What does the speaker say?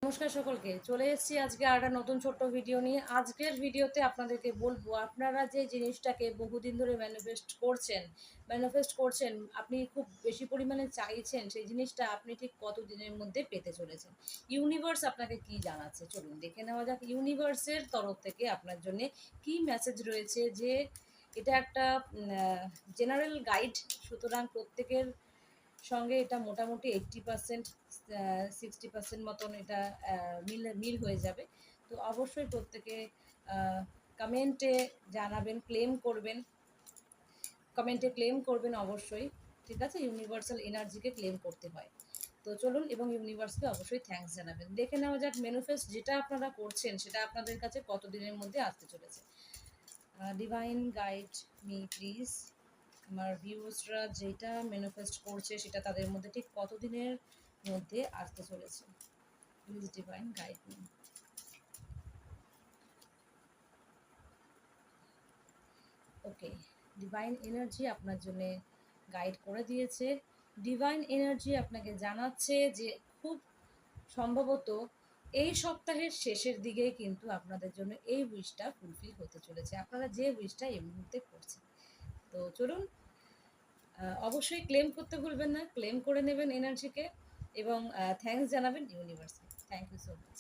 নমস্কার সকলকে, চলে এসেছি আজকে আর একটা নতুন ছোট্ট ভিডিও নিয়ে। আজকের ভিডিওতে আপনাদেরকে বলবো, আপনারা যে জিনিসটাকে বহুদিন ধরে ম্যানিফেস্ট করছেন, আপনি খুব বেশি পরিমাণে চাইছেন, সেই জিনিসটা আপনি ঠিক কত দিনের মধ্যে পেতে চলেছেন। ইউনিভার্স আপনাকে কি জানাচ্ছে চলুন দেখে নেওয়া যাক। ইউনিভার্সের তরফ থেকে আপনার জন্য কি মেসেজ রয়েছে, যে এটা একটা জেনারেল গাইড, সুতরাং প্রত্যেকের সঙ্গে এটা মোটামুটি 80%, 60% মতন এটা মিল হয়ে যাবে। তো অবশ্যই প্রত্যেকে কমেন্টে জানাবেন, ক্লেম করবেন অবশ্যই। ঠিক আছে, ইউনিভার্সাল এনার্জিকে ক্লেম করতে হয়। তো চলুন, এবং ইউনিভার্সকে অবশ্যই থ্যাঙ্কস জানাবেন। দেখে নেওয়া যাক ম্যানিফেস্ট যেটা আপনারা করছেন সেটা আপনাদের কাছে কতদিনের মধ্যে আসতে চলেছে। Divine guide me please. আমার ভিউসরা যেটা ম্যানিফেস্ট করছে সেটা তাদের মধ্যে ঠিক কতদিনের মধ্যে আসতে চলেছে। Please divine guide me. Okay, divine energy আপনার জন্য গাইড করে দিয়েছে। ডিভাইন এনার্জি আপনাকে জানাচ্ছে যে খুব সম্ভবত এই সপ্তাহের শেষের দিকে কিন্তু আপনাদের জন্য এই উইশটা ফুলফিল হতে চলেছে, আপনারা যে উইশটা এই মুহূর্তে করছেন। তো চলুন, অবশ্যই ক্লেম করতে ভুলবেন না, ক্লেম করে নেবেন এনার্জিকে, এবং থ্যাঙ্কস জানাবেন ইউনিভার্সকে। Thank you so much.